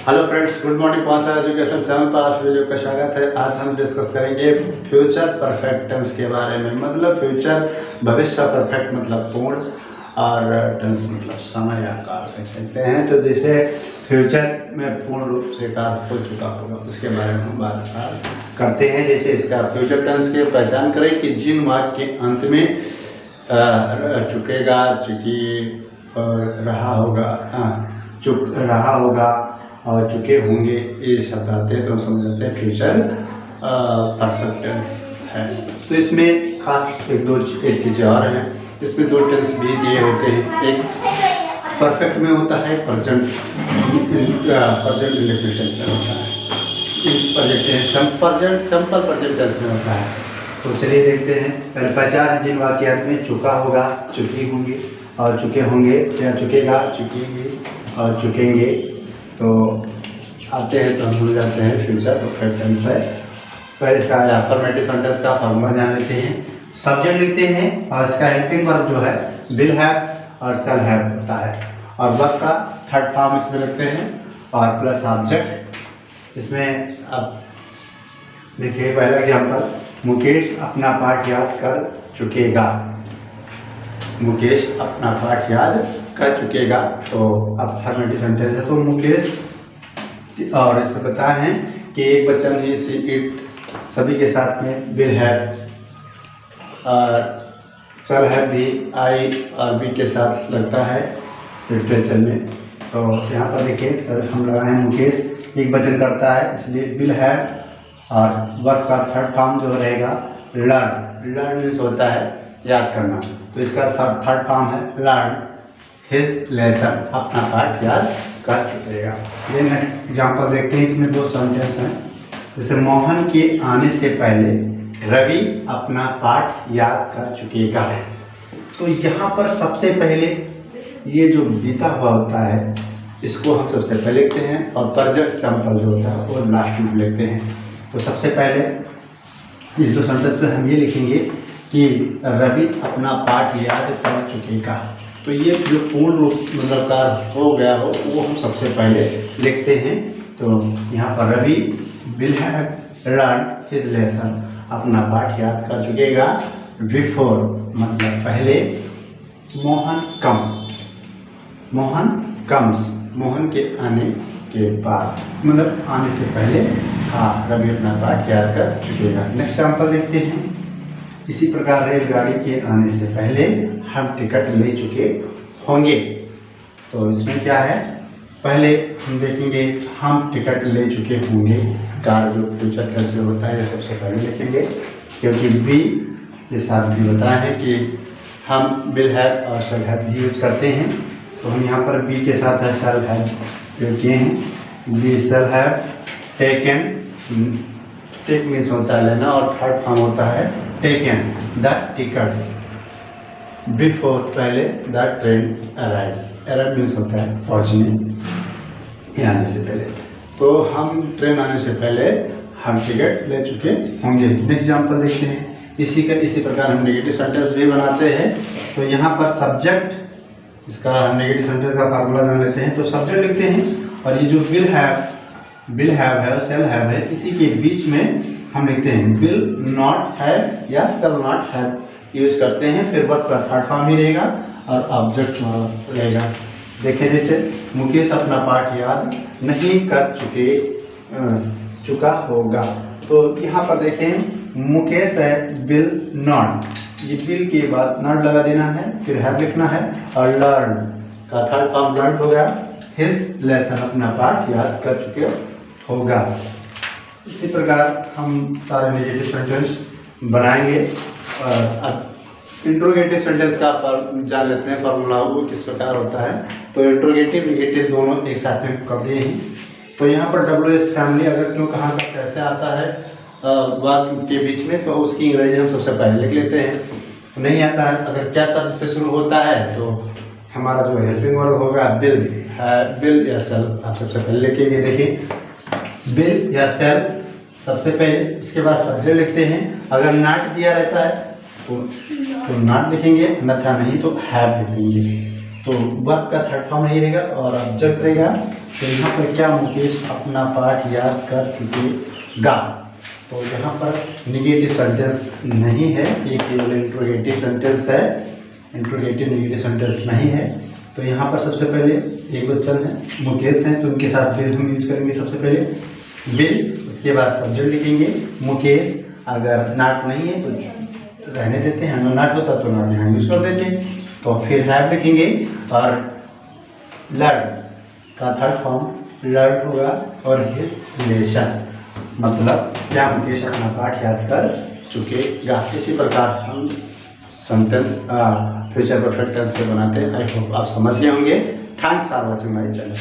Hello friends, good morning. पॉन्सर education channel पर आप सभी का स्वागत है। आज हम डिस्कस करेंगे फ्यूचर परफेक्ट टेंस के बारे में। मतलब फ्यूचर भविष्य परफेक्ट मतलब पूर्ण, और टेंस मतलब समय या काल कहते हैं। तो जैसे फ्यूचर में पूर्ण रूप से कार्य हो चुका होगा उसके बारे में हम बात करते हैं। जैसे इसका फ्यूचर टेंस की पहचान करें कि जिन वाक्य के अंत में चुकेगा, चुकी और रहा होगा, चुक रहा होगा और चुके होंगे, ये शब्द आते हैं तो हम समझ जाते हैं फ्यूचर परफेक्ट टेंस है। तो इसमें खास एक चीज़ें और हैं। इसमें दो टेंस भी दिए होते हैं। एक परफेक्ट में होता है, प्रेजेंट इंडेफिनिट टेंस में होता है, सिंपल प्रेजेंट टेंस में होता है। तो चलिए देखते हैं। पहले पहचान जिन वाक्यात में चुका होगा, चुकी होंगी और चुके होंगे, या चुकेगा, चुकेंगे और चुकेंगे। तो आते हैं तो हम भूल जाते हैं फ्यूचर परफेक्ट टेंस है। पहले इसका अफर्मेटिव सेंटेंस का फॉर्मूला जान लेते हैं। सब्जेक्ट लिखते हैं और इसका हेल्पिंग वर्ब जो है विल हैव और शैल हैव होता है, और वर्ब का थर्ड फॉर्म इसमें लिखते हैं और प्लस ऑब्जेक्ट। इसमें अब देखिए पहला एग्जाम्पल, मुकेश अपना पाठ याद कर चुकेगा। मुकेश अपना पाठ याद कर चुकेगा। तो अब अफर्मेटिव सेंटेंस है, तो मुकेश, और इसमें बताया है कि एक वचन ही सी इट सभी के साथ में विल हैव, और शैल हैव भी आई और बी के साथ लगता है लिटरेचर में। तो यहाँ पर देखिए हम लगाए हैं मुकेश एक वचन करता है इसलिए विल हैव, और वर्ब का थर्ड फॉर्म जो रहेगा लर्न। लर्न मीन्स होता है याद करना, तो इसका थर्ड फॉर्म है लर्न हिज लेसन, अपना पाठ याद कर चुकेगा। ये नेक्स्ट एग्जाम्पल देखते हैं। इसमें दो सेंटेंस हैं। जैसे मोहन के आने से पहले रवि अपना पाठ याद कर चुकेगा। तो यहाँ पर सबसे पहले ये जो बीता हुआ होता है इसको हम सबसे पहले लिखते हैं, और प्रेजेंट सिंपल जो होता है वो लास्ट में लिखते हैं। तो सबसे पहले इस दो सेंटेंस पे हम ये लिखेंगे कि रवि अपना पाठ याद कर चुकेगा। तो ये जो पूर्ण रूप मतलब कार्य हो गया हो वो हम सबसे पहले लिखते हैं। तो यहाँ पर Ravi will have learn his lesson, अपना पाठ याद कर चुकेगा। बिफोर मतलब पहले, मोहन कम्स, मोहन के आने के बाद मतलब आने से पहले रवि अपना पाठ याद कर चुकेगा। नेक्स्ट एग्जाम्पल देखते हैं। इसी प्रकार रेलगाड़ी के आने से पहले हम टिकट ले चुके होंगे। तो इसमें क्या है, पहले हम देखेंगे हम टिकट ले चुके होंगे। कार जो फ्यूचर टेंस में होता है सबसे पहले लिखेंगे, क्योंकि बी के साथ भी बताया है कि हम विल हैव और शैल हैव भी यूज करते हैं। तो हम यहाँ पर बी के साथ है शैल हैव यूज किए हैं। We shall have taken, take means होता है लेना, और थर्ड फॉर्म होता है टेकन द टिकट्स बिफोर, पहले the train arrive. Arrive means होता है पहुँचने, आने से पहले। तो हम ट्रेन आने से पहले हम टिकट ले चुके होंगे। नेक्स्ट एग्जाम्पल देखते हैं। इसी प्रकार हम नेगेटिव सेंटेंस भी बनाते हैं। तो यहाँ पर सब्जेक्ट, इसका हम नेगेटिव सेंटेंस का फार्मूला जान लेते हैं। तो सब्जेक्ट लिखते हैं, और ये जो विल हैव है और शैल हैव है, इसी के बीच में हम लिखते हैं विल नॉट हैव या शैल नॉट हैव यूज करते हैं। फिर वर्ब का थर्ड फॉर्म ही रहेगा और ऑब्जेक्ट रहेगा। देखिए जैसे मुकेश अपना पाठ याद नहीं कर चुका होगा। तो यहाँ पर देखें मुकेश है विल नॉट, ये विल के बाद नॉट लगा देना है, फिर हैव लिखना है, और लर्न का थर्ड फॉर्म लर्न हो गया। हिज लेसन, अपना पाठ याद कर चुके होगा। इसी प्रकार हम सारे नेगेटिव सेंटेंस बनाएंगे। अब इंट्रोगेटिव सेंटेंस का जान लेते हैं फॉर्मूला वो किस प्रकार होता है। तो इंट्रोगेटिव नेगेटिव दोनों एक साथ में कर दिए हैं। तो यहाँ पर WS फैमिली अगर क्यों कहाँ का कैसे आता है वाक्य के बीच में, तो उसकी अंग्रेजी हम सबसे पहले लिख लेते हैं। नहीं आता है अगर क्या शब्द से शुरू होता है, तो हमारा जो हेल्पिंग वर्ब होगा विल या शैल आप सबसे पहले लिखेंगे। देखिए विल या शैल सबसे पहले, उसके बाद सब्जेक्ट लिखते हैं। अगर नॉट दिया रहता है तो नॉट लिखेंगे, अन्यथा नहीं तो हैव लिखेंगे। तो वर्ब का थर्ड फॉर्म नहीं रहेगा और ऑब्जेक्ट रहेगा। तो यहाँ पर क्या मुकेश अपना पाठ याद कर चुकेगा, तो यहाँ पर निगेटिव सेंटेंस नहीं है, ये केवल इंट्रोगेटिव सेंटेंस है, इंट्रोगेटिव निगेटिव सेंटेंस नहीं है। तो यहाँ पर सबसे पहले एक वचन है मुकेश हैं, तो उनके साथ विल हम यूज करेंगे। सबसे पहले विल, उसके बाद सब्जेक्ट लिखेंगे मुकेश। अगर नॉट नहीं है तो रहने देते हैं, अगर नॉट होता तो नॉट यहाँ यूज कर देते हैं। तो फिर हैव लिखेंगे और लर्न का थर्ड फॉर्म लर्न होगा और हिज रिलेशन, मतलब क्या मुकेश अपना पाठ याद कर चुकेगा। इसी प्रकार हम सेंटेंस फ्यूचर परफेक्ट टेंस से बनाते हैं। आई होप आप समझ गए होंगे। Thanks for watching my channel.